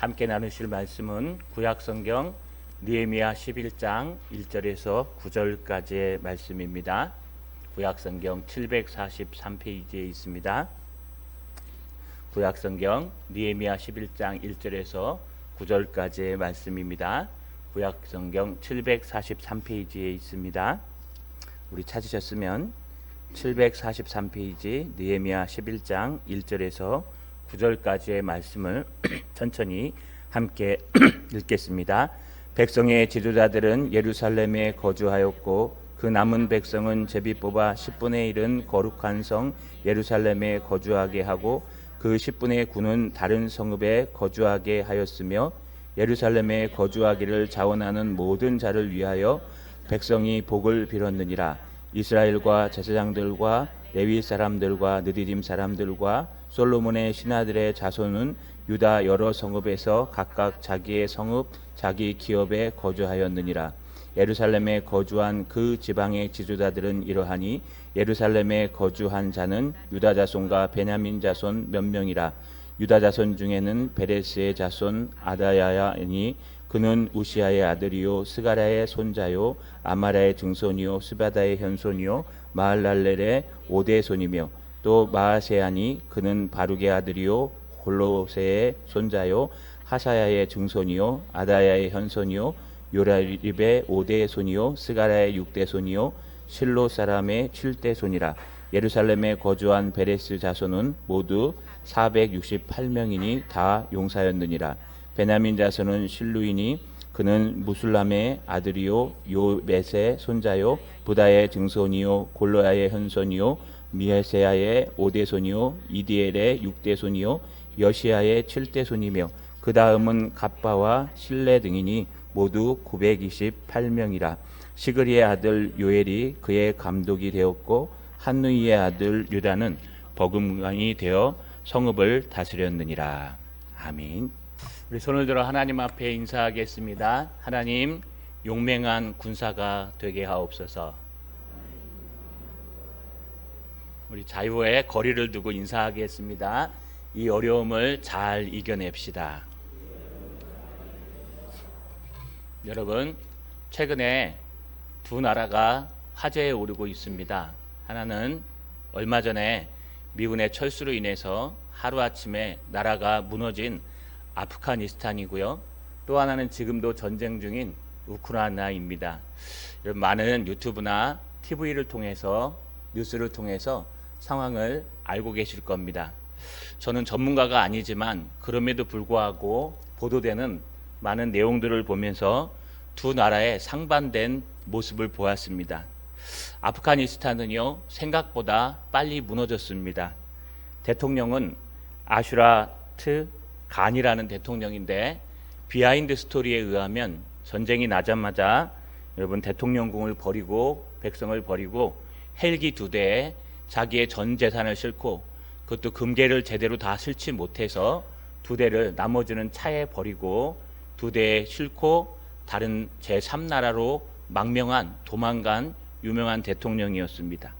함께 나누실 말씀은 구약성경 느헤미야 11장 1절에서 9절까지의 말씀입니다. 구약성경 743페이지에 있습니다. 구약성경 느헤미야 11장 1절에서 9절까지의 말씀입니다. 구약성경 743페이지에 있습니다. 우리 찾으셨으면 743페이지 느헤미야 11장 1절에서 9절까지의 말씀을 천천히 함께 읽겠습니다. 백성의 지도자들은 예루살렘에 거주하였고 그 남은 백성은 제비 뽑아 10분의 1은 거룩한 성 예루살렘에 거주하게 하고 그 10분의 9는 다른 성읍에 거주하게 하였으며 예루살렘에 거주하기를 자원하는 모든 자를 위하여 백성이 복을 빌었느니라. 이스라엘과 제사장들과 레위 사람들과 느디딤 사람들과 솔로몬의 신하들의 자손은 유다 여러 성읍에서 각각 자기의 성읍 자기 기업에 거주하였느니라. 예루살렘에 거주한 그 지방의 지도자들은 이러하니 예루살렘에 거주한 자는 유다 자손과 베냐민 자손 몇 명이라. 유다 자손 중에는 베레스의 자손 아다야야니 그는 우시아의 아들이요 스가랴의 손자요 아마라의 증손이요 스바다의 현손이요 마할랄렐의 오대손이며 또 마아세아니 그는 바룩의 아들이요 골로세의 손자요 하사야의 증손이요 아다야의 현손이요 요라립의 5대 손이요 스가랴의 6대 손이요 실로 사람의 7대 손이라. 예루살렘에 거주한 베레스 자손은 모두 468명이니 다 용사였느니라. 베냐민 자손은 실루이니 그는 무술람의 아들이요 요벳의 손자요 부다의 증손이요 골로야의 현손이요 미에세야의 5대 손이요 이디엘의 6대 손이요 여시야의 7대 손이며 그 다음은 갑바와 실레 등이니 모두 928명이라. 시그리의 아들 요엘이 그의 감독이 되었고 한누이의 아들 유다는 버금강이 되어 성읍을 다스렸느니라. 아멘. 우리 손을 들어 하나님 앞에 인사하겠습니다. 하나님, 용맹한 군사가 되게 하옵소서. 우리 자유의 거리를 두고 인사하겠습니다. 이 어려움을 잘 이겨냅시다. 여러분, 최근에 두 나라가 화제에 오르고 있습니다. 하나는 얼마 전에 미군의 철수로 인해서 하루아침에 나라가 무너진 아프가니스탄이고요. 또 하나는 지금도 전쟁 중인 우크라이나입니다. 많은 유튜브나 TV를 통해서 뉴스를 통해서 상황을 알고 계실 겁니다. 저는 전문가가 아니지만 그럼에도 불구하고 보도되는 많은 내용들을 보면서 두 나라의 상반된 모습을 보았습니다. 아프가니스탄은요, 생각보다 빨리 무너졌습니다. 대통령은 아슈라트 간이라는 대통령인데 비하인드 스토리에 의하면 전쟁이 나자마자 여러분 대통령궁을 버리고 백성을 버리고 헬기 2대에 자기의 전 재산을 싣고 그것도 금괴를 제대로 다 싣지 못해서 2대를 나머지는 차에 버리고 2대에 싣고 다른 제3나라로 망명한 도망간 유명한 대통령이었습니다.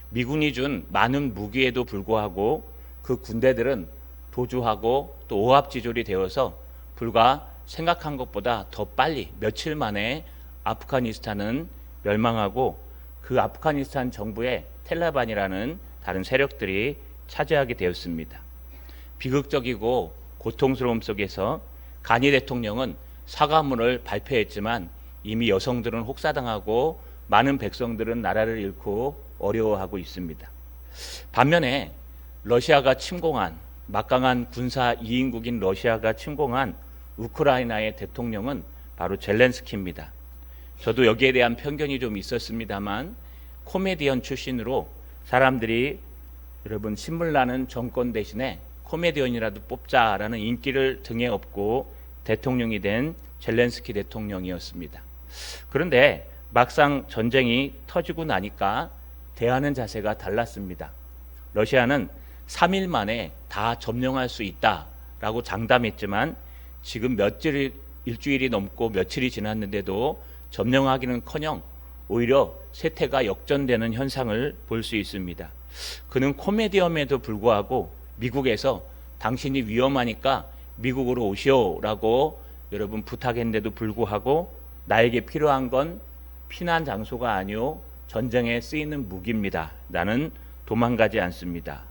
미군이 준 많은 무기에도 불구하고 그 군대들은 도주하고 또 오합지졸이 되어서 불과 생각한 것보다 더 빨리 며칠 만에 아프가니스탄은 멸망하고 그 아프가니스탄 정부의 텔레반이라는 다른 세력들이 차지하게 되었습니다. 비극적이고 고통스러움 속에서 가니 대통령은 사과문을 발표했지만 이미 여성들은 혹사당하고 많은 백성들은 나라를 잃고 어려워하고 있습니다. 반면에 러시아가 침공한 막강한 군사 2인국인 러시아가 침공한 우크라이나의 대통령은 바로 젤렌스키입니다. 저도 여기에 대한 편견이 좀 있었습니다만 코미디언 출신으로 사람들이 여러분 신물나는 정권 대신에 코미디언이라도 뽑자라는 인기를 등에 업고 대통령이 된 젤렌스키 대통령이었습니다. 그런데 막상 전쟁이 터지고 나니까 대하는 자세가 달랐습니다. 러시아는 3일 만에 다 점령할 수 있다라고 장담했지만 지금 일주일이 넘고 며칠이 지났는데도 점령하기는커녕 오히려 세태가 역전되는 현상을 볼 수 있습니다. 그는 코미디언에도 불구하고 미국에서 당신이 위험하니까 미국으로 오시오라고 여러분 부탁했는데도 불구하고 나에게 필요한 건 피난 장소가 아니오 전쟁에 쓰이는 무기입니다. 나는 도망가지 않습니다.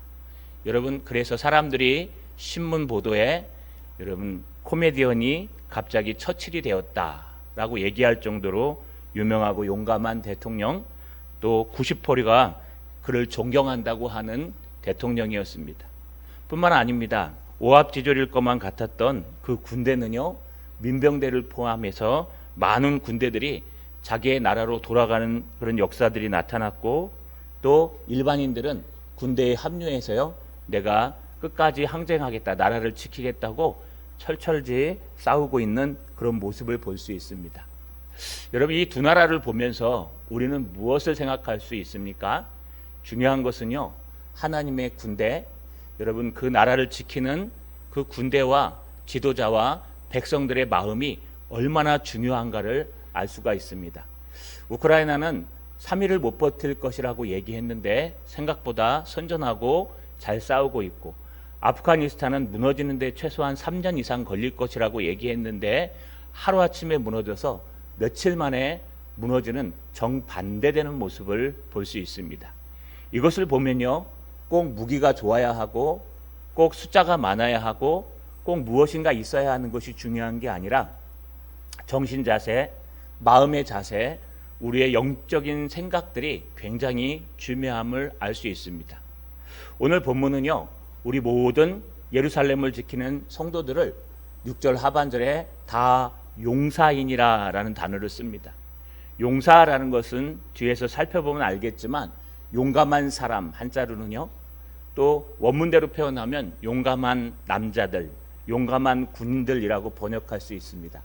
여러분, 그래서 사람들이 신문 보도에 여러분 코미디언이 갑자기 처칠이 되었다라고 얘기할 정도로 유명하고 용감한 대통령, 또 90%가 그를 존경한다고 하는 대통령이었습니다. 뿐만 아닙니다. 오합지졸일 것만 같았던 그 군대는요, 민병대를 포함해서 많은 군대들이 자기의 나라로 돌아가는 그런 역사들이 나타났고, 또 일반인들은 군대에 합류해서요, 내가 끝까지 항쟁하겠다, 나라를 지키겠다고 철철지 싸우고 있는 그런 모습을 볼 수 있습니다. 여러분, 이 두 나라를 보면서 우리는 무엇을 생각할 수 있습니까? 중요한 것은요, 하나님의 군대, 여러분 그 나라를 지키는 그 군대와 지도자와 백성들의 마음이 얼마나 중요한가를 알 수가 있습니다. 우크라이나는 3일을 못 버틸 것이라고 얘기했는데 생각보다 선전하고 잘 싸우고 있고, 아프가니스탄은 무너지는 데 최소한 3년 이상 걸릴 것이라고 얘기했는데 하루아침에 무너져서 며칠 만에 무너지는 정반대되는 모습을 볼 수 있습니다. 이것을 보면요, 꼭 무기가 좋아야 하고 꼭 숫자가 많아야 하고 꼭 무엇인가 있어야 하는 것이 중요한 게 아니라 정신 자세, 마음의 자세, 우리의 영적인 생각들이 굉장히 중요함을 알 수 있습니다. 오늘 본문은요, 우리 모든 예루살렘을 지키는 성도들을 6절 하반절에 다 용사인이라는 단어를 씁니다. 용사라는 것은 뒤에서 살펴보면 알겠지만 용감한 사람 한자로는요, 또 원문대로 표현하면 용감한 남자들, 용감한 군인들이라고 번역할 수 있습니다.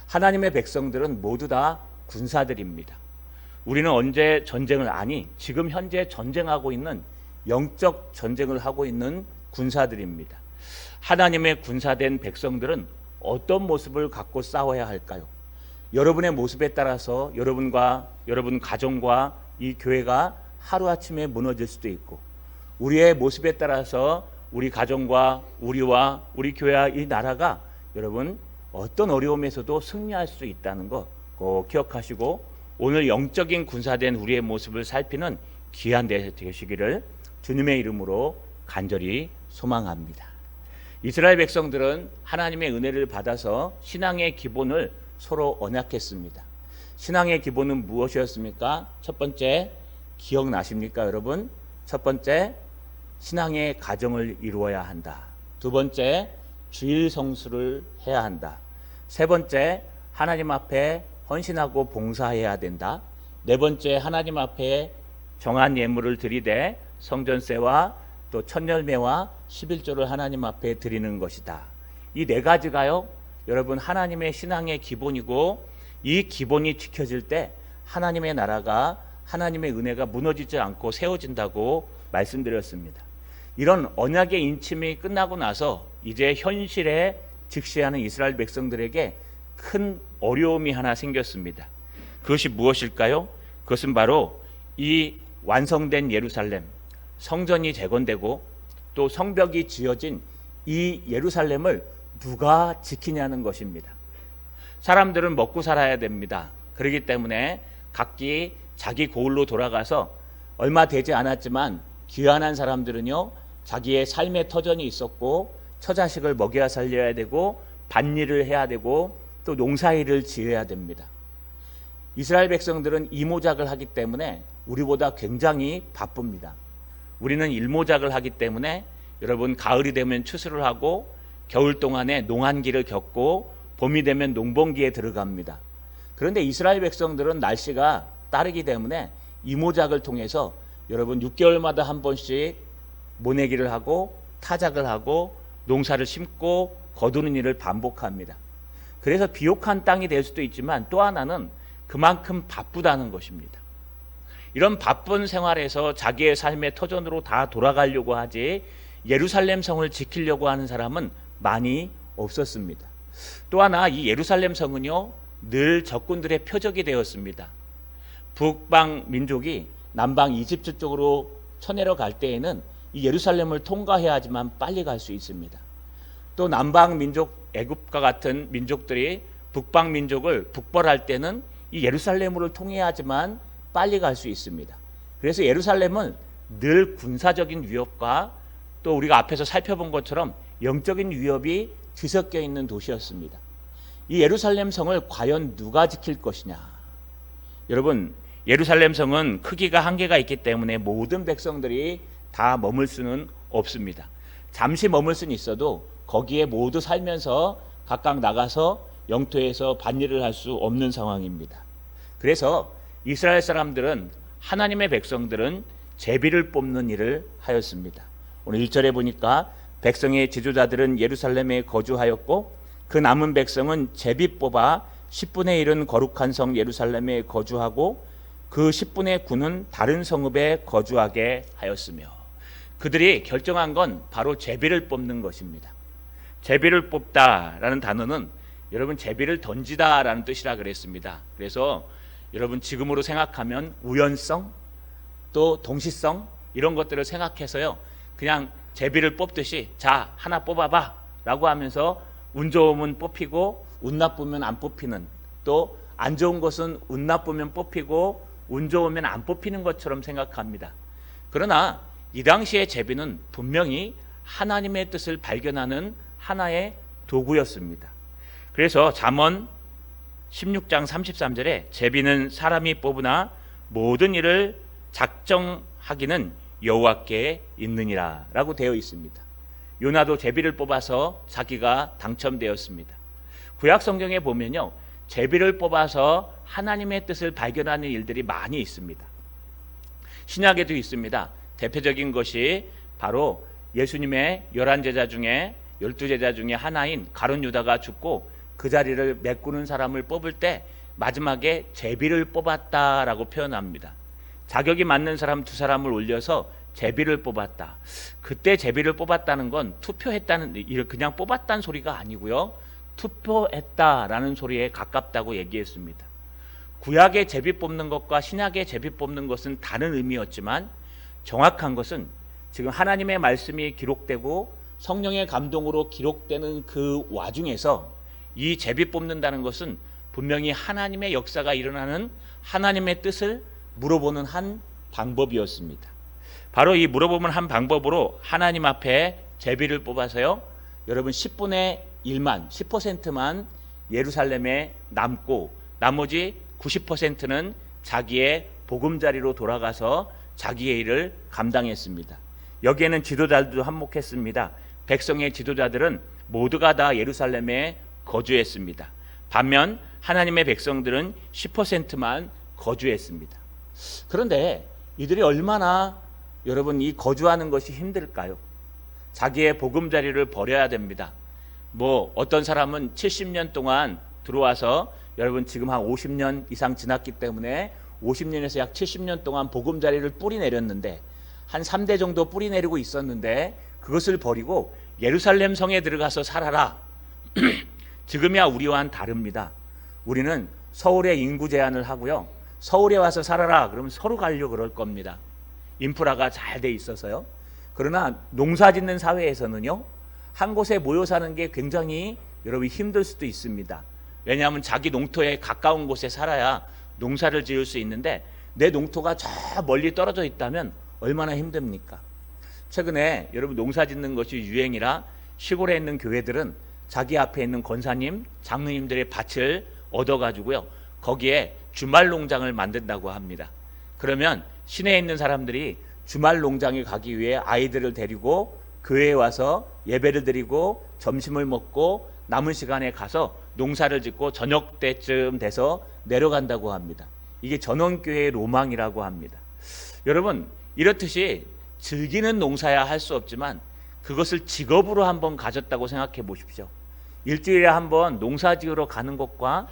하나님의 백성들은 모두 다 군사들입니다. 우리는 언제 전쟁을 지금 현재 전쟁하고 있는 영적 전쟁을 하고 있는 군사들입니다. 하나님의 군사된 백성들은 어떤 모습을 갖고 싸워야 할까요? 여러분의 모습에 따라서 여러분과 여러분 가정과 이 교회가 하루아침에 무너질 수도 있고, 우리의 모습에 따라서 우리 가정과 우리와 우리 교회와 이 나라가 여러분 어떤 어려움에서도 승리할 수 있다는 거 꼭 기억하시고, 오늘 영적인 군사된 우리의 모습을 살피는 귀한 대 되시기를 주님의 이름으로 간절히 소망합니다. 이스라엘 백성들은 하나님의 은혜를 받아서 신앙의 기본을 서로 언약했습니다. 신앙의 기본은 무엇이었습니까? 첫 번째, 기억나십니까 여러분? 첫 번째, 신앙의 가정을 이루어야 한다. 두 번째, 주일 성수를 해야 한다. 세 번째, 하나님 앞에 헌신하고 봉사해야 된다. 네 번째, 하나님 앞에 정한 예물을 드리되 성전세와 또 첫열매와 11조를 하나님 앞에 드리는 것이다. 이 네 가지가요, 여러분 하나님의 신앙의 기본이고, 이 기본이 지켜질 때 하나님의 나라가, 하나님의 은혜가 무너지지 않고 세워진다고 말씀드렸습니다. 이런 언약의 인침이 끝나고 나서 이제 현실에 직시하는 이스라엘 백성들에게 큰 어려움이 하나 생겼습니다. 그것이 무엇일까요? 그것은 바로 이 완성된 예루살렘, 성전이 재건되고 또 성벽이 지어진 이 예루살렘을 누가 지키냐는 것입니다. 사람들은 먹고 살아야 됩니다. 그렇기 때문에 각기 자기 고을로 돌아가서 얼마 되지 않았지만 귀환한 사람들은요, 자기의 삶의 터전이 있었고 처자식을 먹여야 살려야 되고 밭일을 해야 되고 또 농사일을 지어야 됩니다. 이스라엘 백성들은 이모작을 하기 때문에 우리보다 굉장히 바쁩니다. 우리는 일모작을 하기 때문에 여러분 가을이 되면 추수를 하고 겨울 동안에 농한기를 겪고 봄이 되면 농번기에 들어갑니다. 그런데 이스라엘 백성들은 날씨가 따르기 때문에 이모작을 통해서 여러분 6개월마다 한 번씩 모내기를 하고 타작을 하고 농사를 심고 거두는 일을 반복합니다. 그래서 비옥한 땅이 될 수도 있지만 또 하나는 그만큼 바쁘다는 것입니다. 이런 바쁜 생활에서 자기의 삶의 터전으로 다 돌아가려고 하지 예루살렘 성을 지키려고 하는 사람은 많이 없었습니다. 또 하나, 이 예루살렘 성은요, 늘 적군들의 표적이 되었습니다. 북방 민족이 남방 이집트 쪽으로 쳐내려 갈 때에는 이 예루살렘을 통과해야지만 빨리 갈 수 있습니다. 또 남방 민족 애굽과 같은 민족들이 북방 민족을 북벌할 때는 이 예루살렘으로 통해야지만 빨리 갈 수 있습니다. 그래서 예루살렘은 늘 군사적인 위협과 또 우리가 앞에서 살펴본 것처럼 영적인 위협이 뒤섞여 있는 도시였습니다. 이 예루살렘 성을 과연 누가 지킬 것이냐? 여러분, 예루살렘 성은 크기가 한계가 있기 때문에 모든 백성들이 다 머물 수는 없습니다. 잠시 머물 수는 있어도 거기에 모두 살면서 각각 나가서 영토에서 밭일을 할 수 없는 상황입니다. 그래서 이스라엘 사람들은, 하나님의 백성들은 제비를 뽑는 일을 하였습니다. 오늘 1절에 보니까 백성의 지도자들은 예루살렘에 거주하였고 그 남은 백성은 제비 뽑아 10분의 1은 거룩한 성 예루살렘에 거주하고 그 10분의 9는 다른 성읍에 거주하게 하였으며, 그들이 결정한 건 바로 제비를 뽑는 것입니다. 제비를 뽑다라는 단어는 여러분 제비를 던지다라는 뜻이라 그랬습니다. 그래서 여러분 지금으로 생각하면 우연성 또 동시성 이런 것들을 생각해서요, 그냥 제비를 뽑듯이 자 하나 뽑아봐 라고 하면서 운 좋으면 뽑히고 운 나쁘면 안 뽑히는, 또 안 좋은 것은 운 나쁘면 뽑히고 운 좋으면 안 뽑히는 것처럼 생각합니다. 그러나 이 당시의 제비는 분명히 하나님의 뜻을 발견하는 하나의 도구였습니다. 그래서 잠언 16장 33절에 제비는 사람이 뽑으나 모든 일을 작정하기는 여호와께 있느니라 라고 되어 있습니다. 요나도 제비를 뽑아서 자기가 당첨되었습니다. 구약 성경에 보면요, 제비를 뽑아서 하나님의 뜻을 발견하는 일들이 많이 있습니다. 신약에도 있습니다. 대표적인 것이 바로 예수님의 11제자 중에 12제자 중에 하나인 가룟 유다가 죽고 그 자리를 메꾸는 사람을 뽑을 때 마지막에 제비를 뽑았다라고 표현합니다. 자격이 맞는 사람 두 사람을 올려서 제비를 뽑았다. 그때 제비를 뽑았다는 건 투표했다는, 그냥 뽑았다는 소리가 아니고요, 투표했다라는 소리에 가깝다고 얘기했습니다. 구약의 제비 뽑는 것과 신약의 제비 뽑는 것은 다른 의미였지만 정확한 것은 지금 하나님의 말씀이 기록되고 성령의 감동으로 기록되는 그 와중에서 이 제비 뽑는다는 것은 분명히 하나님의 역사가 일어나는, 하나님의 뜻을 물어보는 한 방법이었습니다. 바로 이 물어보는 한 방법으로 하나님 앞에 제비를 뽑아서요, 여러분 10분의 1만 10%만 예루살렘에 남고 나머지 90%는 자기의 보금자리로 돌아가서 자기의 일을 감당했습니다. 여기에는 지도자들도 한몫했습니다. 백성의 지도자들은 모두가 다 예루살렘에 거주했습니다. 반면 하나님의 백성들은 10%만 거주했습니다. 그런데 이들이 얼마나 여러분 이 거주하는 것이 힘들까요? 자기의 보금자리를 버려야 됩니다. 뭐 어떤 사람은 70년 동안 들어와서, 여러분 지금 한 50년 이상 지났기 때문에 50년에서 약 70년 동안 보금자리를 뿌리 내렸는데, 한 3대 정도 뿌리 내리고 있었는데 그것을 버리고 예루살렘 성에 들어가서 살아라. 지금이야 우리와는 다릅니다. 우리는 서울에 인구 제한을 하고요, 서울에 와서 살아라 그러면 서로 가려고 그럴 겁니다. 인프라가 잘 돼 있어서요. 그러나 농사 짓는 사회에서는요, 한 곳에 모여 사는 게 굉장히 여러분 힘들 수도 있습니다. 왜냐하면 자기 농토에 가까운 곳에 살아야 농사를 지을 수 있는데 내 농토가 저 멀리 떨어져 있다면 얼마나 힘듭니까? 최근에 여러분 농사 짓는 것이 유행이라 시골에 있는 교회들은 자기 앞에 있는 권사님, 장로님들의 밭을 얻어가지고요, 거기에 주말 농장을 만든다고 합니다. 그러면 시내에 있는 사람들이 주말 농장에 가기 위해 아이들을 데리고 교회에 와서 예배를 드리고 점심을 먹고 남은 시간에 가서 농사를 짓고 저녁 때쯤 돼서 내려간다고 합니다. 이게 전원교회의 로망이라고 합니다. 여러분, 이렇듯이 즐기는 농사야 할 수 없지만 그것을 직업으로 한번 가졌다고 생각해 보십시오. 일주일에 한번 농사 지으러 가는 것과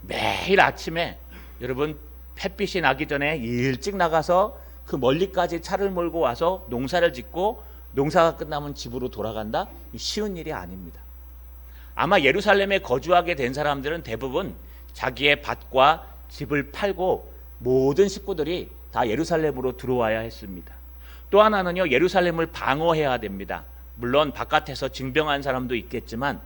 매일 아침에 여러분 햇빛이 나기 전에 일찍 나가서 그 멀리까지 차를 몰고 와서 농사를 짓고 농사가 끝나면 집으로 돌아간다? 쉬운 일이 아닙니다. 아마 예루살렘에 거주하게 된 사람들은 대부분 자기의 밭과 집을 팔고 모든 식구들이 다 예루살렘으로 들어와야 했습니다. 또 하나는요, 예루살렘을 방어해야 됩니다. 물론 바깥에서 징병한 사람도 있겠지만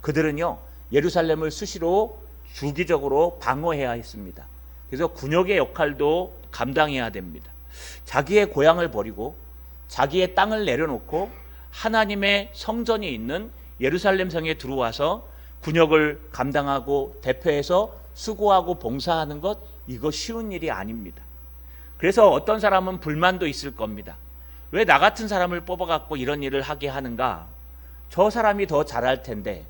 그들은요 예루살렘을 수시로 주기적으로 방어해야 했습니다. 그래서 군역의 역할도 감당해야 됩니다. 자기의 고향을 버리고 자기의 땅을 내려놓고 하나님의 성전이 있는 예루살렘 성에 들어와서 군역을 감당하고 대표해서 수고하고 봉사하는 것, 이거 쉬운 일이 아닙니다. 그래서 어떤 사람은 불만도 있을 겁니다. 왜 나 같은 사람을 뽑아갖고 이런 일을 하게 하는가? 저 사람이 더 잘할 텐데.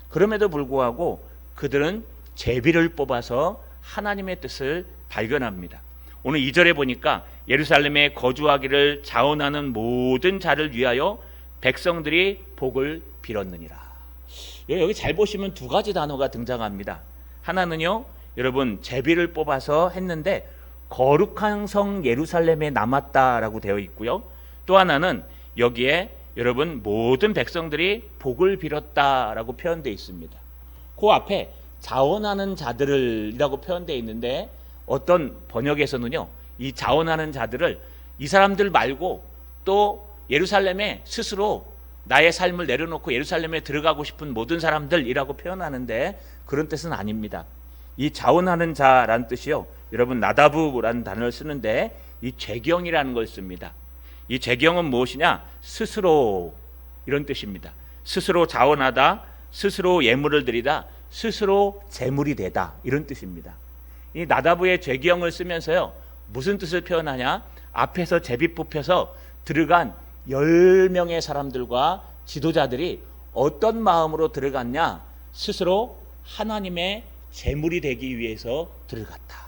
그럼에도 불구하고 그들은 제비를 뽑아서 하나님의 뜻을 발견합니다. 오늘 2절에 보니까 예루살렘에 거주하기를 자원하는 모든 자를 위하여 백성들이 복을 빌었느니라. 여기 잘 보시면 두 가지 단어가 등장합니다. 하나는요, 여러분 제비를 뽑아서 했는데 거룩한 성 예루살렘에 남았다라고 되어 있고요. 또 하나는 여기에 여러분 모든 백성들이 복을 빌었다라고 표현되어 있습니다. 그 앞에 자원하는 자들이라고 표현되어 있는데 어떤 번역에서는요, 이 자원하는 자들을 이 사람들 말고 또 예루살렘에 스스로 나의 삶을 내려놓고 예루살렘에 들어가고 싶은 모든 사람들이라고 표현하는데 그런 뜻은 아닙니다. 이 자원하는 자라는 뜻이요, 여러분 나다브라는 단어를 쓰는데 이 재경이라는 걸 씁니다. 이 재경은 무엇이냐? 스스로, 이런 뜻입니다. 스스로 자원하다, 스스로 예물을 드리다, 스스로 재물이 되다, 이런 뜻입니다. 이 나다브의 재경을 쓰면서요, 무슨 뜻을 표현하냐? 앞에서 제비 뽑혀서 들어간 10명의 사람들과 지도자들이 어떤 마음으로 들어갔냐? 스스로 하나님의 재물이 되기 위해서 들어갔다.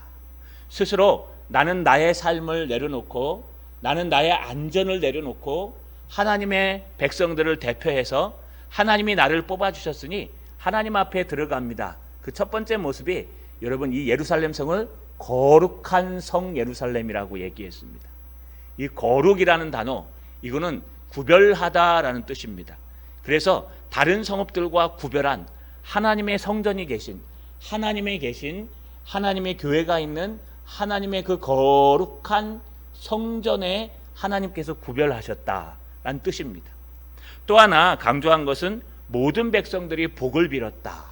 스스로 나는 나의 삶을 내려놓고 나는 나의 안전을 내려놓고 하나님의 백성들을 대표해서 하나님이 나를 뽑아주셨으니 하나님 앞에 들어갑니다. 그 첫 번째 모습이 여러분 이 예루살렘 성을 거룩한 성 예루살렘이라고 얘기했습니다. 이 거룩이라는 단어, 이거는 구별하다라는 뜻입니다. 그래서 다른 성읍들과 구별한 하나님의 성전이 계신, 하나님의 교회가 있는 하나님의 그 거룩한 성전에 하나님께서 구별하셨다라는 뜻입니다. 또 하나 강조한 것은 모든 백성들이 복을 빌었다.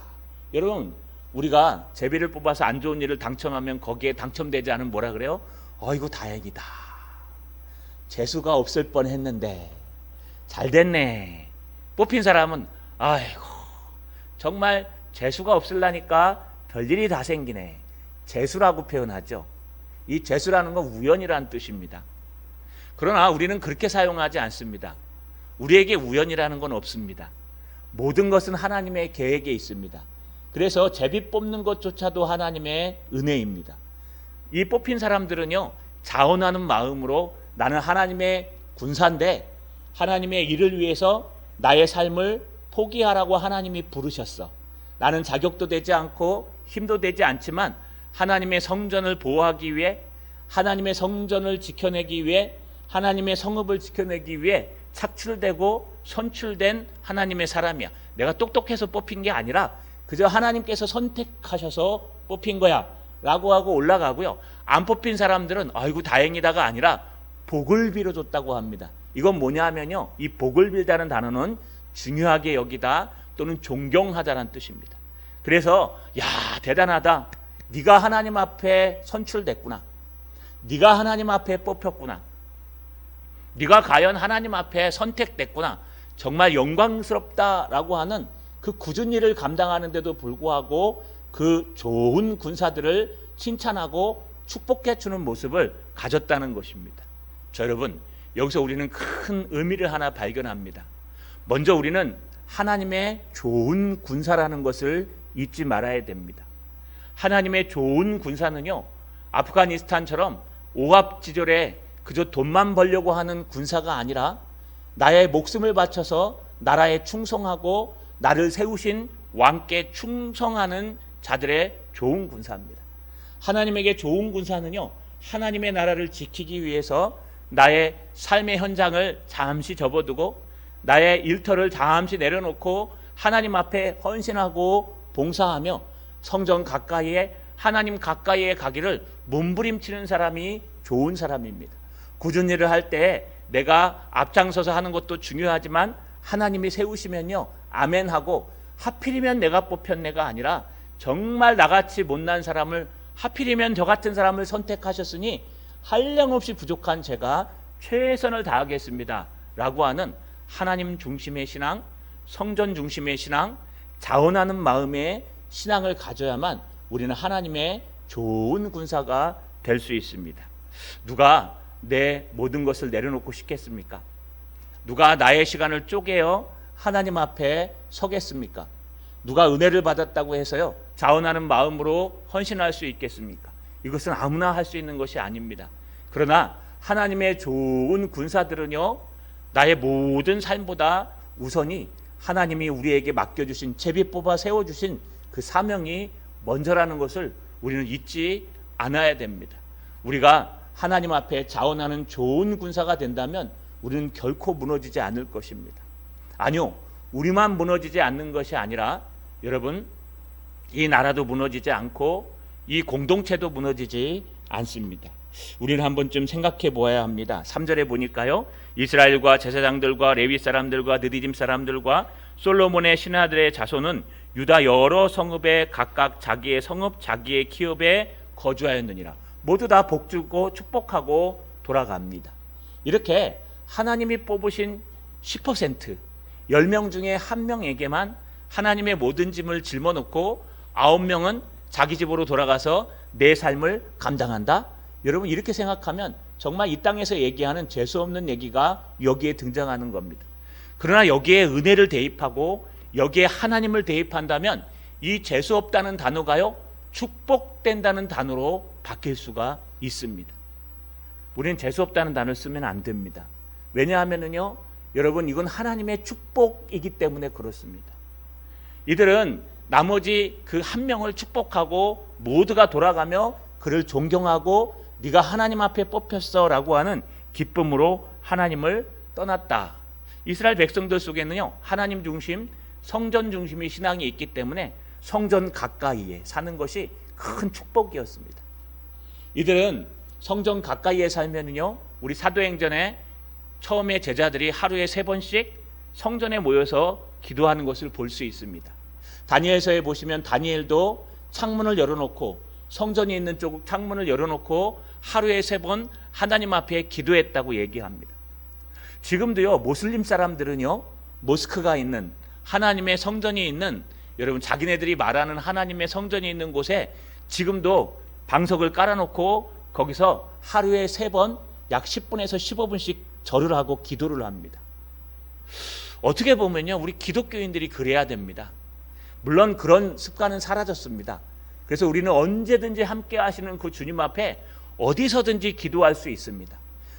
여러분, 우리가 제비를 뽑아서 안 좋은 일을 당첨하면 거기에 당첨되지 않으면 뭐라 그래요? 어이구 다행이다. 재수가 없을 뻔했는데 잘 됐네. 뽑힌 사람은 아이고 정말 재수가 없을라니까 별일이 다 생기네. 재수라고 표현하죠. 이 재수라는 건 우연이라는 뜻입니다. 그러나 우리는 그렇게 사용하지 않습니다. 우리에게 우연이라는 건 없습니다. 모든 것은 하나님의 계획에 있습니다. 그래서 제비 뽑는 것조차도 하나님의 은혜입니다. 이 뽑힌 사람들은요, 자원하는 마음으로 나는 하나님의 군사인데 하나님의 일을 위해서 나의 삶을 포기하라고 하나님이 부르셨어. 나는 자격도 되지 않고 힘도 되지 않지만 하나님의 성전을 보호하기 위해, 하나님의 성전을 지켜내기 위해, 하나님의 성읍을 지켜내기 위해 착출되고 선출된 하나님의 사람이야. 내가 똑똑해서 뽑힌 게 아니라 그저 하나님께서 선택하셔서 뽑힌 거야 라고 하고 올라가고요. 안 뽑힌 사람들은 아이고 다행이다가 아니라 복을 빌어줬다고 합니다. 이건 뭐냐 하면요, 이 복을 빌다는 단어는 중요하게 여기다 또는 존경하다라는 뜻입니다. 그래서 야 대단하다, 네가 하나님 앞에 선출됐구나, 네가 하나님 앞에 뽑혔구나, 네가 과연 하나님 앞에 선택됐구나, 정말 영광스럽다라고 하는 그 굳은 일을 감당하는데도 불구하고 그 좋은 군사들을 칭찬하고 축복해 주는 모습을 가졌다는 것입니다. 자, 여러분, 여기서 우리는 큰 의미를 하나 발견합니다. 먼저 우리는 하나님의 좋은 군사라는 것을 잊지 말아야 됩니다. 하나님의 좋은 군사는요, 아프가니스탄처럼 오합지졸에 그저 돈만 벌려고 하는 군사가 아니라 나의 목숨을 바쳐서 나라에 충성하고 나를 세우신 왕께 충성하는 자들의 좋은 군사입니다. 하나님에게 좋은 군사는요, 하나님의 나라를 지키기 위해서 나의 삶의 현장을 잠시 접어두고 나의 일터를 잠시 내려놓고 하나님 앞에 헌신하고 봉사하며 성전 가까이에, 하나님 가까이에 가기를 몸부림치는 사람이 좋은 사람입니다. 굳은 일을 할 때 내가 앞장서서 하는 것도 중요하지만 하나님이 세우시면요, 아멘하고 하필이면 내가 뽑혔네가 아니라 정말 나같이 못난 사람을, 하필이면 저 같은 사람을 선택하셨으니 한량없이 부족한 제가 최선을 다하겠습니다 라고 하는 하나님 중심의 신앙, 성전 중심의 신앙, 자원하는 마음의 신앙을 가져야만 우리는 하나님의 좋은 군사가 될 수 있습니다. 누가 내 모든 것을 내려놓고 싶겠습니까? 누가 나의 시간을 쪼개어 하나님 앞에 서겠습니까? 누가 은혜를 받았다고 해서요, 자원하는 마음으로 헌신할 수 있겠습니까? 이것은 아무나 할 수 있는 것이 아닙니다. 그러나 하나님의 좋은 군사들은요, 나의 모든 삶보다 우선이 하나님이 우리에게 맡겨주신, 제비 뽑아 세워주신 그 사명이 먼저라는 것을 우리는 잊지 않아야 됩니다. 우리가 하나님 앞에 자원하는 좋은 군사가 된다면 우리는 결코 무너지지 않을 것입니다. 아니요, 우리만 무너지지 않는 것이 아니라 여러분, 이 나라도 무너지지 않고 이 공동체도 무너지지 않습니다. 우리는 한 번쯤 생각해 보아야 합니다. 3절에 보니까요, 이스라엘과 제사장들과 레위 사람들과 느디딤 사람들과 솔로몬의 신하들의 자손은 유다 여러 성읍에 각각 자기의 성읍 자기의 기업에 거주하였느니라. 모두 다 복주고 축복하고 돌아갑니다. 이렇게 하나님이 뽑으신 10%, 10명 중에 1명에게만 하나님의 모든 짐을 짊어놓고 9명은 자기 집으로 돌아가서 내 삶을 감당한다? 여러분, 이렇게 생각하면 정말 이 땅에서 얘기하는 재수없는 얘기가 여기에 등장하는 겁니다. 그러나 여기에 은혜를 대입하고 여기에 하나님을 대입한다면 이 재수없다는 단어가요, 축복된다는 단어로 바뀔 수가 있습니다. 우리는 재수없다는 단어를 쓰면 안 됩니다. 왜냐하면요, 여러분, 이건 하나님의 축복이기 때문에 그렇습니다. 이들은 나머지 그 1명을 축복하고 모두가 돌아가며 그를 존경하고 네가 하나님 앞에 뽑혔어 라고 하는 기쁨으로 하나님을 떠났다. 이스라엘 백성들 속에는요, 하나님 중심, 성전 중심의 신앙이 있기 때문에 성전 가까이에 사는 것이 큰 축복이었습니다. 이들은 성전 가까이에 살면요, 우리 사도행전에 처음에 제자들이 하루에 3번씩 성전에 모여서 기도하는 것을 볼 수 있습니다. 다니엘서에 보시면 다니엘도 창문을 열어놓고, 성전이 있는 쪽 창문을 열어놓고 하루에 3번 하나님 앞에 기도했다고 얘기합니다. 지금도요, 모슬림 사람들은요, 모스크가 있는, 하나님의 성전이 있는, 여러분, 자기네들이 말하는 하나님의 성전이 있는 곳에 지금도 방석을 깔아놓고 거기서 하루에 3번 약 10분에서 15분씩 절을 하고 기도를 합니다. 어떻게 보면요, 우리 기독교인들이 그래야 됩니다. 물론 그런 습관은 사라졌습니다. 그래서 우리는 언제든지 함께 하시는 그 주님 앞에 어디서든지 기도할 수 있습니다.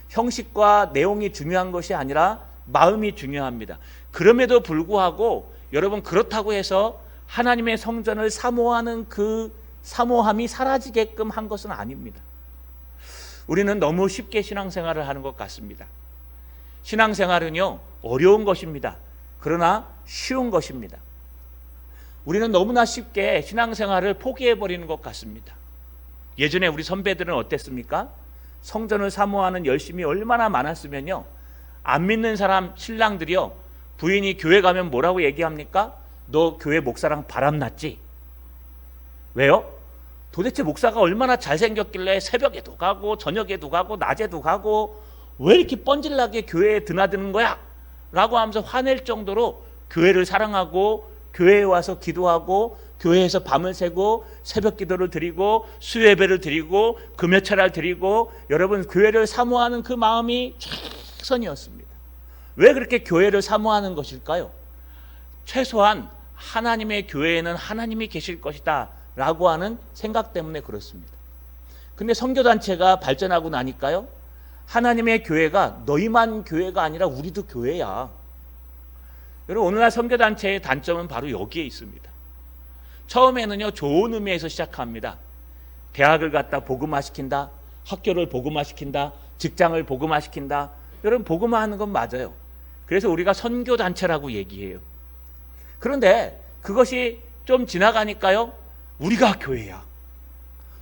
형식과 내용이 중요한 것이 아니라 마음이 중요합니다. 그럼에도 불구하고 여러분, 그렇다고 해서 하나님의 성전을 사모하는 그 사모함이 사라지게끔 한 것은 아닙니다. 우리는 너무 쉽게 신앙생활을 하는 것 같습니다. 신앙생활은요, 어려운 것입니다. 그러나 쉬운 것입니다. 우리는 너무나 쉽게 신앙생활을 포기해버리는 것 같습니다. 예전에 우리 선배들은 어땠습니까? 성전을 사모하는 열심이 얼마나 많았으면요, 안 믿는 사람 신랑들이요, 부인이 교회 가면 뭐라고 얘기합니까? 너 교회 목사랑 바람났지? 왜요? 도대체 목사가 얼마나 잘생겼길래 새벽에도 가고 저녁에도 가고 낮에도 가고 왜 이렇게 뻔질나게 교회에 드나드는 거야? 라고 하면서 화낼 정도로 교회를 사랑하고 교회에 와서 기도하고 교회에서 밤을 새고 새벽 기도를 드리고 수요예배를 드리고 금요철을 드리고, 여러분, 교회를 사모하는 그 마음이 최선이었습니다. 왜 그렇게 교회를 사모하는 것일까요? 최소한 하나님의 교회에는 하나님이 계실 것이다 라고 하는 생각 때문에 그렇습니다. 근데 선교단체가 발전하고 나니까요, 하나님의 교회가 너희만 교회가 아니라 우리도 교회야. 여러분, 오늘날 선교단체의 단점은 바로 여기에 있습니다. 처음에는요, 좋은 의미에서 시작합니다. 대학을 갖다 복음화시킨다, 학교를 복음화시킨다, 직장을 복음화시킨다. 여러분, 복음화하는 건 맞아요. 그래서 우리가 선교단체라고 얘기해요. 그런데 그것이 좀 지나가니까요, 우리가 교회야.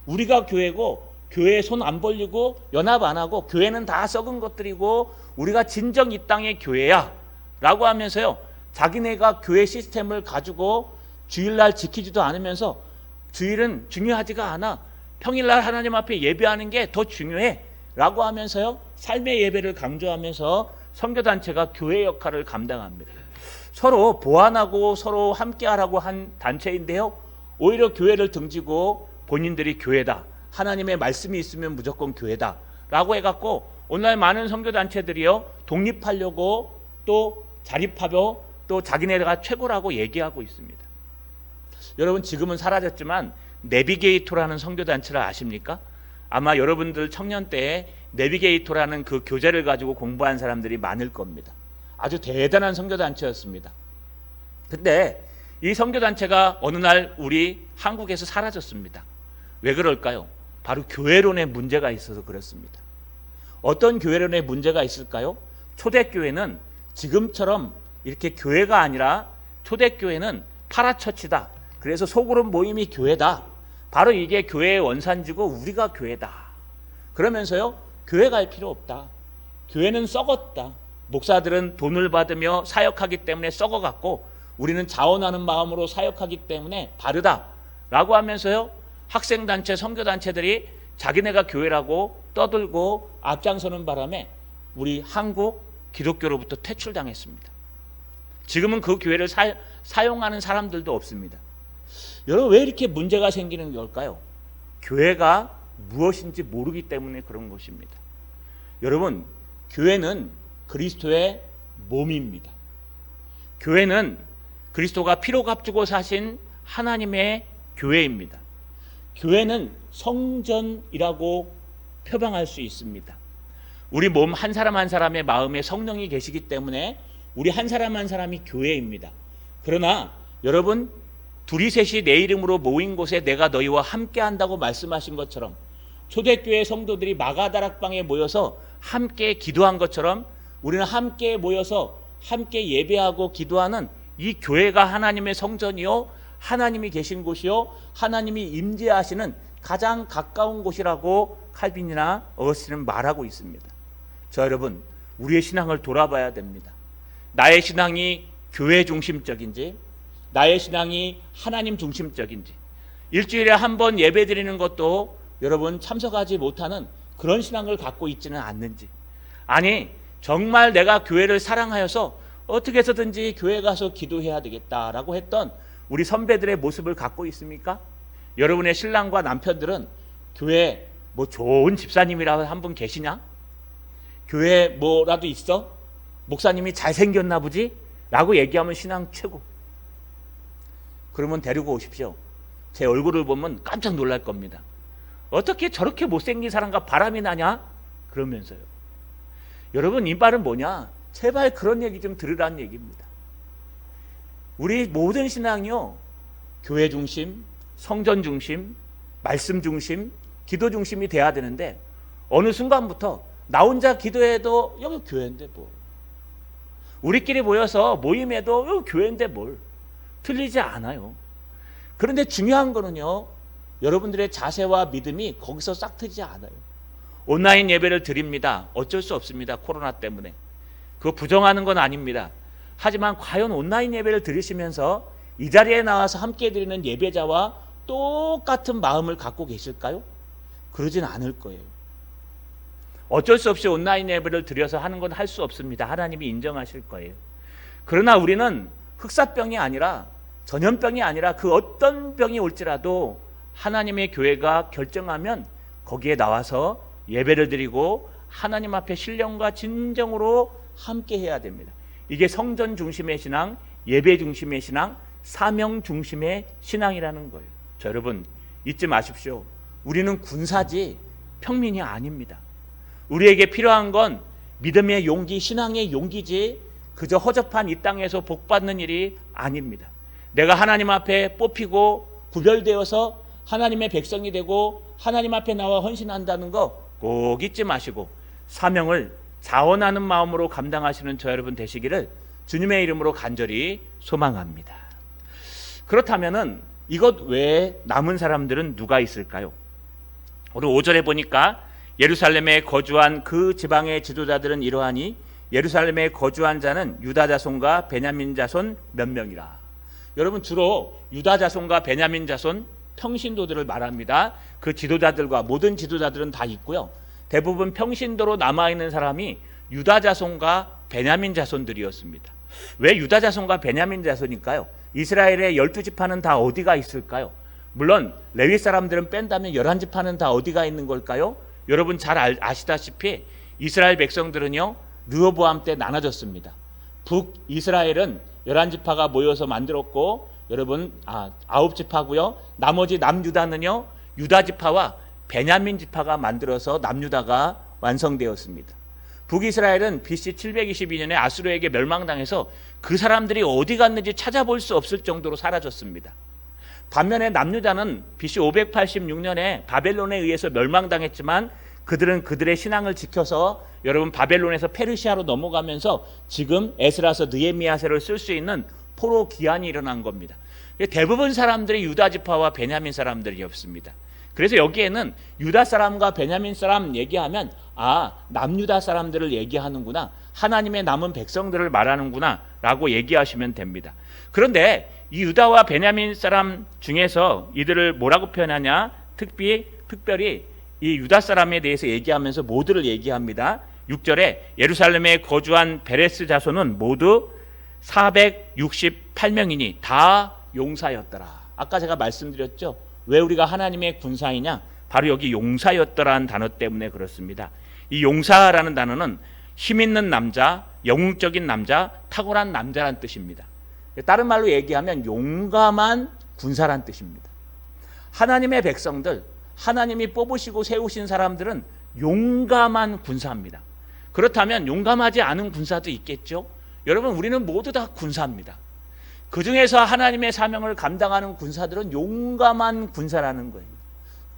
우리가 교회고 교회에 손 안 벌리고 연합 안 하고 교회는 다 썩은 것들이고 우리가 진정 이 땅의 교회야 라고 하면서요, 자기네가 교회 시스템을 가지고 주일날 지키지도 않으면서 주일은 중요하지가 않아, 평일날 하나님 앞에 예배하는 게 더 중요해 라고 하면서요, 삶의 예배를 강조하면서 선교단체가 교회 역할을 감당합니다. 서로 보완하고 서로 함께하라고 한 단체인데요, 오히려 교회를 등지고 본인들이 교회다, 하나님의 말씀이 있으면 무조건 교회다 라고 해갖고 오늘날 많은 선교단체들이요, 독립하려고 또 자립하고 또 자기네가 최고라고 얘기하고 있습니다. 여러분, 지금은 사라졌지만 내비게이토라는 선교단체를 아십니까? 아마 여러분들 청년 때에 내비게이토라는 그 교재를 가지고 공부한 사람들이 많을 겁니다. 아주 대단한 선교단체였습니다. 근데 이 선교단체가 어느 날 우리 한국에서 사라졌습니다. 왜 그럴까요? 바로 교회론의 문제가 있어서 그렇습니다. 어떤 교회론의 문제가 있을까요? 초대교회는 지금처럼 이렇게 교회가 아니라 초대교회는 파라처치다. 그래서 소그룹 모임이 교회다. 바로 이게 교회의 원산지고 우리가 교회다. 그러면서요, 교회 갈 필요 없다. 교회는 썩었다. 목사들은 돈을 받으며 사역하기 때문에 썩어갔고 우리는 자원하는 마음으로 사역하기 때문에 바르다 라고 하면서요, 학생단체, 선교단체들이 자기네가 교회라고 떠들고 앞장서는 바람에 우리 한국 기독교로부터 퇴출당했습니다. 지금은 그 교회를 사용하는 사람들도 없습니다. 여러분, 왜 이렇게 문제가 생기는 걸까요? 교회가 무엇인지 모르기 때문에 그런 것입니다. 여러분, 교회는 그리스도의 몸입니다. 교회는 그리스도가 피로 값주고 사신 하나님의 교회입니다. 교회는 성전이라고 표방할 수 있습니다. 우리 몸 한 사람 한 사람의 마음에 성령이 계시기 때문에 우리 한 사람 한 사람이 교회입니다. 그러나 여러분, 둘이 셋이 내 이름으로 모인 곳에 내가 너희와 함께 한다고 말씀하신 것처럼 초대교회 성도들이 마가다락방에 모여서 함께 기도한 것처럼 우리는 함께 모여서 함께 예배하고 기도하는 이 교회가 하나님의 성전이요, 하나님이 계신 곳이요, 하나님이 임재하시는 가장 가까운 곳이라고 칼빈이나 어거스틴은 말하고 있습니다. 저 여러분, 우리의 신앙을 돌아봐야 됩니다. 나의 신앙이 교회 중심적인지 나의 신앙이 하나님 중심적인지, 일주일에 한 번 예배 드리는 것도 여러분 참석하지 못하는 그런 신앙을 갖고 있지는 않는지, 아니 정말 내가 교회를 사랑하여서 어떻게 해서든지 교회 가서 기도해야 되겠다라고 했던 우리 선배들의 모습을 갖고 있습니까? 여러분의 신랑과 남편들은 교회 뭐 좋은 집사님이라고 한 분 계시냐? 교회 뭐라도 있어? 목사님이 잘생겼나 보지? 라고 얘기하면 신앙 최고. 그러면 데리고 오십시오. 제 얼굴을 보면 깜짝 놀랄 겁니다. 어떻게 저렇게 못생긴 사람과 바람이 나냐? 그러면서요. 여러분, 이 말은 뭐냐? 제발 그런 얘기 좀 들으라는 얘기입니다. 우리 모든 신앙이요, 교회 중심, 성전 중심, 말씀 중심, 기도 중심이 돼야 되는데 어느 순간부터 나 혼자 기도해도 여기 교회인데 뭘, 우리끼리 모여서 모임해도 여기 교회인데 뭘, 틀리지 않아요. 그런데 중요한 거는요, 여러분들의 자세와 믿음이 거기서 싹 트지 않아요. 온라인 예배를 드립니다. 어쩔 수 없습니다. 코로나 때문에. 그거 부정하는 건 아닙니다. 하지만 과연 온라인 예배를 드리시면서 이 자리에 나와서 함께 드리는 예배자와 똑같은 마음을 갖고 계실까요? 그러진 않을 거예요. 어쩔 수 없이 온라인 예배를 드려서 하는 건 할 수 없습니다. 하나님이 인정하실 거예요. 그러나 우리는 흑사병이 아니라, 전염병이 아니라 그 어떤 병이 올지라도 하나님의 교회가 결정하면 거기에 나와서 예배를 드리고 하나님 앞에 신령과 진정으로 함께 해야 됩니다. 이게 성전 중심의 신앙, 예배 중심의 신앙, 사명 중심의 신앙이라는 거예요. 자, 여러분 잊지 마십시오. 우리는 군사지 평민이 아닙니다. 우리에게 필요한 건 믿음의 용기, 신앙의 용기지 그저 허접한 이 땅에서 복받는 일이 아닙니다. 내가 하나님 앞에 뽑히고 구별되어서 하나님의 백성이 되고 하나님 앞에 나와 헌신한다는 거 꼭 잊지 마시고 사명을 자원하는 마음으로 감당하시는 저 여러분 되시기를 주님의 이름으로 간절히 소망합니다. 그렇다면은 이것 외에 남은 사람들은 누가 있을까요? 오늘 5절에 보니까 예루살렘에 거주한 그 지방의 지도자들은 이러하니 예루살렘에 거주한 자는 유다 자손과 베냐민 자손 몇 명이라. 여러분, 주로 유다 자손과 베냐민 자손 평신도들을 말합니다. 그 지도자들과 모든 지도자들은 다 있고요. 대부분 평신도로 남아있는 사람이 유다 자손과 베냐민 자손들이었습니다. 왜 유다 자손과 베냐민 자손일까요? 이스라엘의 12지파는 다 어디가 있을까요? 물론 레위 사람들은 뺀다면 11지파는 다 어디가 있는 걸까요? 여러분 잘 아시다시피 이스라엘 백성들은요, 르호보암 때 나눠졌습니다. 북이스라엘은 11지파가 모여서 만들었고, 여러분 9지파고요. 나머지 남유다는요, 유다지파와 베냐민 지파가 만들어서 남유다가 완성되었습니다. 북이스라엘은 BC 722년에 아수르에게 멸망당해서 그 사람들이 어디 갔는지 찾아볼 수 없을 정도로 사라졌습니다. 반면에 남유다는 BC 586년에 바벨론에 의해서 멸망당했지만 그들은 그들의 신앙을 지켜서 여러분 바벨론에서 페르시아로 넘어가면서 지금 에스라서 느헤미야서를 쓸 수 있는 포로 기한이 일어난 겁니다. 대부분 사람들이 유다 지파와 베냐민 사람들이었습니다. 그래서 여기에는 유다 사람과 베냐민 사람 얘기하면 남유다 사람들을 얘기하는구나, 하나님의 남은 백성들을 말하는구나 라고 얘기하시면 됩니다. 그런데 이 유다와 베냐민 사람 중에서 이들을 뭐라고 표현하냐, 특별히 이 유다 사람에 대해서 얘기하면서 모두를 얘기합니다. 6절에 예루살렘에 거주한 베레스 자손은 모두 468명이니 다 용사였더라. 아까 제가 말씀드렸죠. 왜 우리가 하나님의 군사이냐? 바로 여기 용사였더라는 단어 때문에 그렇습니다. 이 용사라는 단어는 힘 있는 남자, 영웅적인 남자, 탁월한 남자란 뜻입니다. 다른 말로 얘기하면 용감한 군사란 뜻입니다. 하나님의 백성들, 하나님이 뽑으시고 세우신 사람들은 용감한 군사입니다. 그렇다면 용감하지 않은 군사도 있겠죠? 여러분, 우리는 모두 다 군사입니다. 그 중에서 하나님의 사명을 감당하는 군사들은 용감한 군사라는 거예요.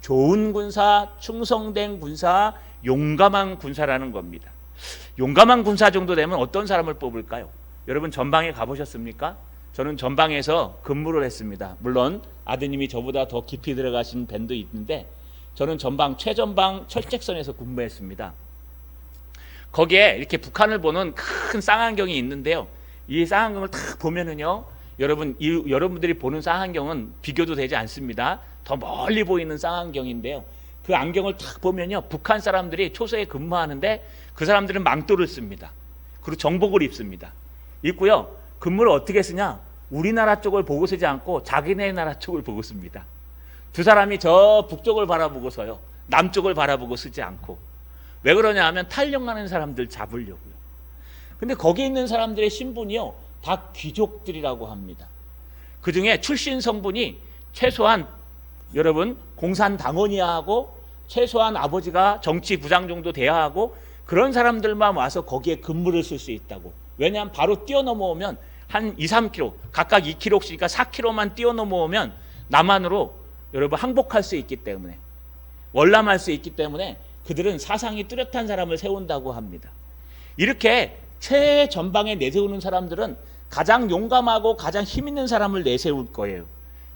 좋은 군사, 충성된 군사, 용감한 군사라는 겁니다. 용감한 군사 정도 되면 어떤 사람을 뽑을까요? 여러분 전방에 가보셨습니까? 저는 전방에서 근무를 했습니다. 물론 아드님이 저보다 더 깊이 들어가신 밴도 있는데 저는 최전방 철책선에서 근무했습니다. 거기에 이렇게 북한을 보는 큰 쌍안경이 있는데요. 이 쌍안경을 딱 보면은요, 여러분들이 보는 쌍안경은 비교도 되지 않습니다. 더 멀리 보이는 쌍안경인데요. 그 안경을 딱 보면요, 북한 사람들이 초소에 근무하는데 그 사람들은 망토를 씁니다. 그리고 정복을 입습니다. 입고요, 근무를 어떻게 쓰냐? 우리나라 쪽을 보고 쓰지 않고 자기네 나라 쪽을 보고 씁니다. 두 사람이 저 북쪽을 바라보고서요, 남쪽을 바라보고 쓰지 않고. 왜 그러냐 하면 탈영하는 사람들 잡으려고요. 근데 거기 있는 사람들의 신분이요, 다 귀족들이라고 합니다. 그 중에 출신 성분이 최소한 여러분 공산당원이야 하고, 최소한 아버지가 정치 부장 정도 돼야 하고, 그런 사람들만 와서 거기에 근무를 쓸 수 있다고. 왜냐하면 바로 뛰어넘어오면 한 2, 3km, 각각 2km씩이니까 4km만 뛰어넘어오면 남한으로 여러분 항복할 수 있기 때문에, 월남할 수 있기 때문에 그들은 사상이 뚜렷한 사람을 세운다고 합니다. 이렇게 최전방에 내세우는 사람들은 가장 용감하고 가장 힘 있는 사람을 내세울 거예요.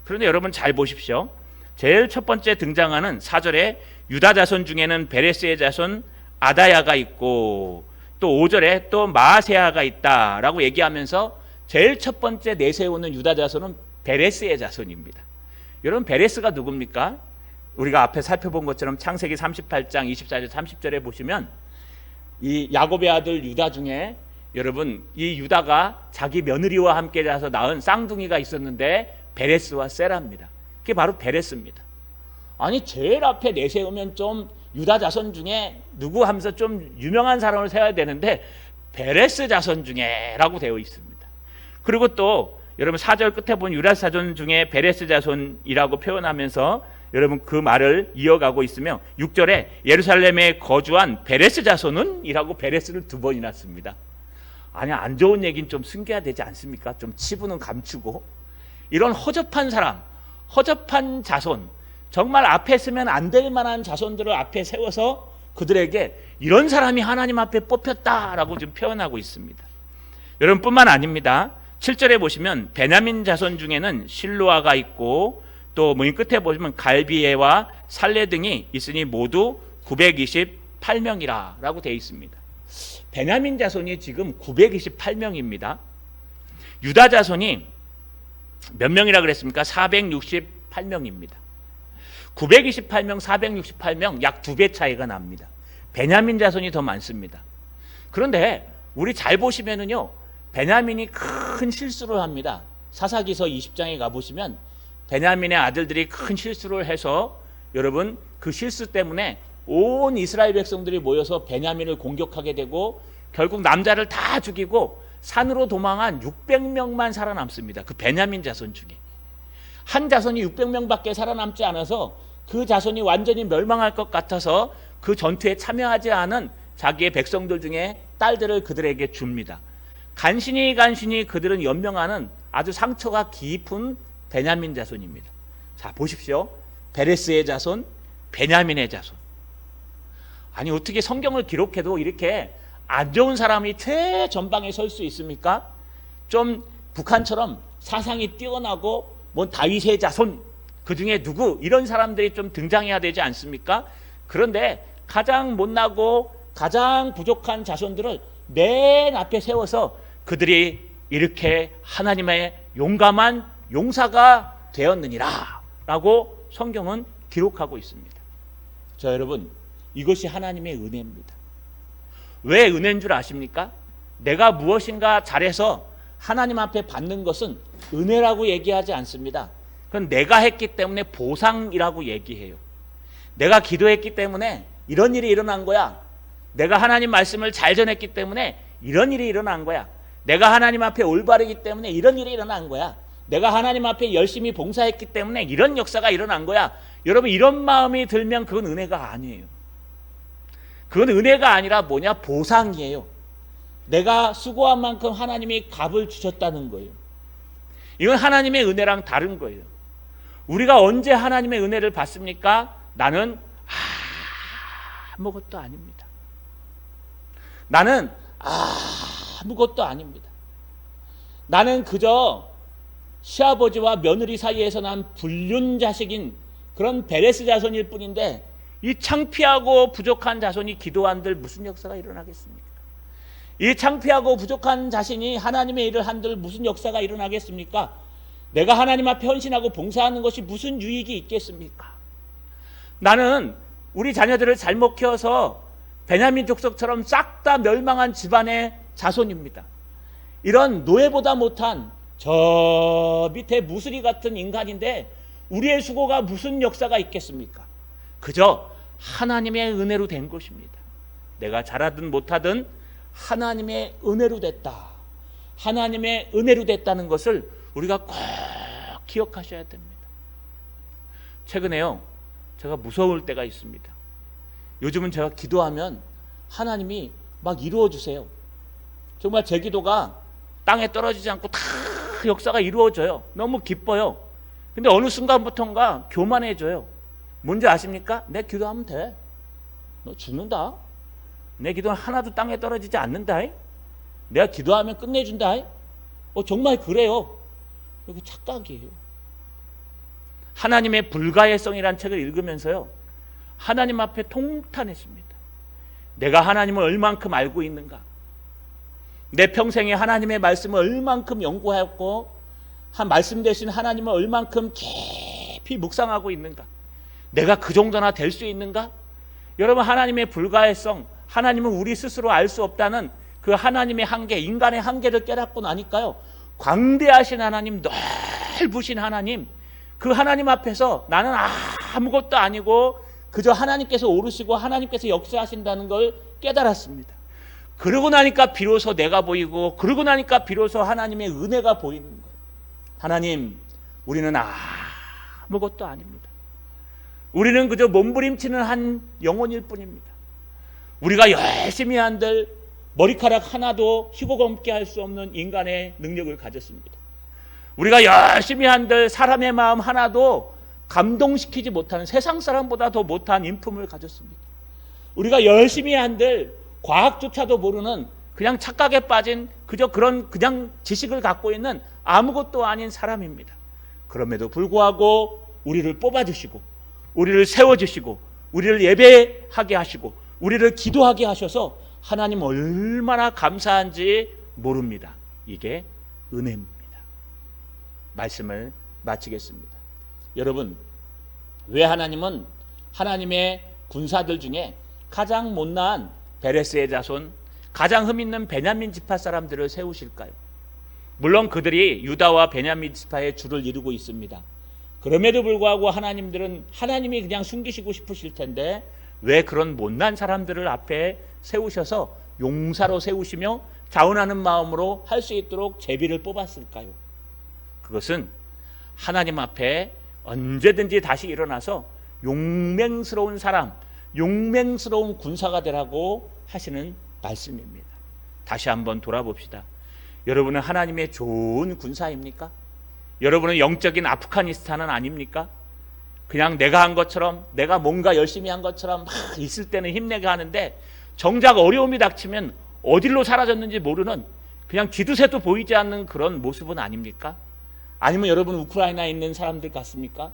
그런데 여러분 잘 보십시오. 제일 첫 번째 등장하는 4절에 유다 자손 중에는 베레스의 자손 아다야가 있고, 또 5절에 또 마아세아가 있다라고 얘기하면서 제일 첫 번째 내세우는 유다 자손은 베레스의 자손입니다. 여러분, 베레스가 누굽니까? 우리가 앞에 살펴본 것처럼 창세기 38장 24절 30절에 보시면 이 야곱의 아들 유다 중에 여러분 이 유다가 자기 며느리와 함께 자서 낳은 쌍둥이가 있었는데 베레스와 세라입니다. 그게 바로 베레스입니다. 아니, 제일 앞에 내세우면 좀 유다 자손 중에 누구 하면서 좀 유명한 사람을 세워야 되는데 베레스 자손 중에 라고 되어 있습니다. 그리고 또 여러분 4절 끝에 보면 유다 자손 중에 베레스 자손이라고 표현하면서 여러분 그 말을 이어가고 있으며 6절에 예루살렘에 거주한 베레스 자손은 이라고 베레스를 2번이나 씁니다. 아니, 안 좋은 얘기는 좀 숨겨야 되지 않습니까? 좀 치부는 감추고. 이런 허접한 사람, 허접한 자손, 정말 앞에 쓰면 안 될 만한 자손들을 앞에 세워서 그들에게 이런 사람이 하나님 앞에 뽑혔다라고 좀 표현하고 있습니다. 여러분 뿐만 아닙니다. 7절에 보시면 베냐민 자손 중에는 실로아가 있고, 또 맨 끝에 보시면 갈비에와 살레 등이 있으니 모두 928명이라 라고 되어 있습니다. 베냐민 자손이 지금 928명입니다. 유다 자손이 몇 명이라 그랬습니까? 468명입니다. 928명, 468명, 약 2배 차이가 납니다. 베냐민 자손이 더 많습니다. 그런데 우리 잘 보시면은요, 베냐민이 큰 실수를 합니다. 사사기서 20장에 가보시면 베냐민의 아들들이 큰 실수를 해서 여러분 그 실수 때문에 온 이스라엘 백성들이 모여서 베냐민을 공격하게 되고 결국 남자를 다 죽이고 산으로 도망한 600명만 살아남습니다. 그 베냐민 자손 중에 한 자손이 600명밖에 살아남지 않아서 그 자손이 완전히 멸망할 것 같아서 그 전투에 참여하지 않은 자기의 백성들 중에 딸들을 그들에게 줍니다. 간신히 그들은 연명하는 아주 상처가 깊은 베냐민 자손입니다. 자, 보십시오. 베레스의 자손, 베냐민의 자손. 아니, 어떻게 성경을 기록해도 이렇게 안 좋은 사람이 최전방에 설 수 있습니까? 좀 북한처럼 사상이 뛰어나고 뭐 다윗의 자손, 그 중에 누구, 이런 사람들이 좀 등장해야 되지 않습니까? 그런데 가장 못나고 가장 부족한 자손들을 맨 앞에 세워서 그들이 이렇게 하나님의 용감한 용사가 되었느니라 라고 성경은 기록하고 있습니다. 자, 여러분, 이것이 하나님의 은혜입니다. 왜 은혜인 줄 아십니까? 내가 무엇인가 잘해서 하나님 앞에 받는 것은 은혜라고 얘기하지 않습니다. 그건 내가 했기 때문에 보상이라고 얘기해요. 내가 기도했기 때문에 이런 일이 일어난 거야. 내가 하나님 말씀을 잘 전했기 때문에 이런 일이 일어난 거야. 내가 하나님 앞에 올바르기 때문에 이런 일이 일어난 거야. 내가 하나님 앞에 열심히 봉사했기 때문에 이런 역사가 일어난 거야. 여러분, 이런 마음이 들면 그건 은혜가 아니에요. 그건 은혜가 아니라 뭐냐? 보상이에요. 내가 수고한 만큼 하나님이 값을 주셨다는 거예요. 이건 하나님의 은혜랑 다른 거예요. 우리가 언제 하나님의 은혜를 받습니까? 나는 아무것도 아닙니다. 나는 아무것도 아닙니다. 나는 그저 시아버지와 며느리 사이에서 난 불륜 자식인 그런 베레스 자손일 뿐인데 이 창피하고 부족한 자손이 기도한들 무슨 역사가 일어나겠습니까? 이 창피하고 부족한 자신이 하나님의 일을 한들 무슨 역사가 일어나겠습니까? 내가 하나님 앞에 헌신하고 봉사하는 것이 무슨 유익이 있겠습니까? 나는 우리 자녀들을 잘못 키워서 베냐민 족속처럼 싹 다 멸망한 집안의 자손입니다. 이런 노예보다 못한 저 밑에 무수리 같은 인간인데 우리의 수고가 무슨 역사가 있겠습니까? 그저 하나님의 은혜로 된 것입니다. 내가 잘하든 못하든 하나님의 은혜로 됐다. 하나님의 은혜로 됐다는 것을 우리가 꼭 기억하셔야 됩니다. 최근에요, 제가 무서울 때가 있습니다. 요즘은 제가 기도하면 하나님이 막 이루어 주세요. 정말 제 기도가 땅에 떨어지지 않고 다 역사가 이루어져요. 너무 기뻐요. 근데 어느 순간부터인가 교만해져요. 뭔지 아십니까? 내 기도하면 돼. 너 죽는다. 내 기도는 하나도 땅에 떨어지지 않는다. 내가 기도하면 끝내준다. 정말 그래요. 이거 착각이에요. 하나님의 불가해성이라는 책을 읽으면서요, 하나님 앞에 통탄했습니다. 내가 하나님을 얼만큼 알고 있는가? 내 평생에 하나님의 말씀을 얼만큼 연구하였고 한 말씀 대신 하나님을 얼만큼 깊이 묵상하고 있는가? 내가 그 정도나 될 수 있는가? 여러분, 하나님의 불가해성, 하나님은 우리 스스로 알 수 없다는 그 하나님의 한계, 인간의 한계를 깨닫고 나니까요, 광대하신 하나님, 넓으신 하나님, 그 하나님 앞에서 나는 아무것도 아니고 그저 하나님께서 오르시고 하나님께서 역사하신다는 걸 깨달았습니다. 그러고 나니까 비로소 내가 보이고, 그러고 나니까 비로소 하나님의 은혜가 보이는 거예요. 하나님, 우리는 아무것도 아닙니다. 우리는 그저 몸부림치는 한 영혼일 뿐입니다. 우리가 열심히 한들 머리카락 하나도 희고검게 할 수 없는 인간의 능력을 가졌습니다. 우리가 열심히 한들 사람의 마음 하나도 감동시키지 못하는, 세상 사람보다 더 못한 인품을 가졌습니다. 우리가 열심히 한들 과학조차도 모르는 그냥 착각에 빠진 그냥 지식을 갖고 있는 아무것도 아닌 사람입니다. 그럼에도 불구하고 우리를 뽑아주시고, 우리를 세워주시고, 우리를 예배하게 하시고, 우리를 기도하게 하셔서 하나님 얼마나 감사한지 모릅니다. 이게 은혜입니다. 말씀을 마치겠습니다. 여러분, 왜 하나님은 하나님의 군사들 중에 가장 못난 베레스의 자손, 가장 흠있는 베냐민 지파 사람들을 세우실까요? 물론 그들이 유다와 베냐민 지파의 주를 이루고 있습니다. 그럼에도 불구하고 하나님이 그냥 숨기시고 싶으실 텐데 왜 그런 못난 사람들을 앞에 세우셔서 용사로 세우시며 자원하는 마음으로 할 수 있도록 제비를 뽑았을까요? 그것은 하나님 앞에 언제든지 다시 일어나서 용맹스러운 사람, 용맹스러운 군사가 되라고 하시는 말씀입니다. 다시 한번 돌아봅시다. 여러분은 하나님의 좋은 군사입니까? 여러분은 영적인 아프가니스탄은 아닙니까? 그냥 내가 한 것처럼, 내가 뭔가 열심히 한 것처럼 막 있을 때는 힘내게 하는데 정작 어려움이 닥치면 어디로 사라졌는지 모르는, 그냥 쥐두새도 보이지 않는 그런 모습은 아닙니까? 아니면 여러분 우크라이나에 있는 사람들 같습니까?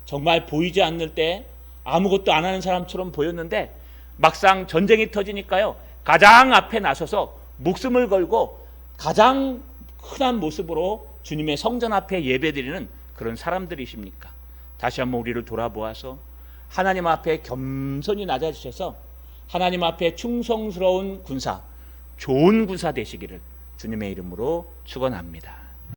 정말 보이지 않을 때 아무것도 안 하는 사람처럼 보였는데 막상 전쟁이 터지니까요, 가장 앞에 나서서 목숨을 걸고 가장 흔한 모습으로 주님의 성전 앞에 예배드리는 그런 사람들이십니까? 다시 한번 우리를 돌아보아서 하나님 앞에 겸손히 낮아지셔서 하나님 앞에 충성스러운 군사, 좋은 군사 되시기를 주님의 이름으로 축원합니다.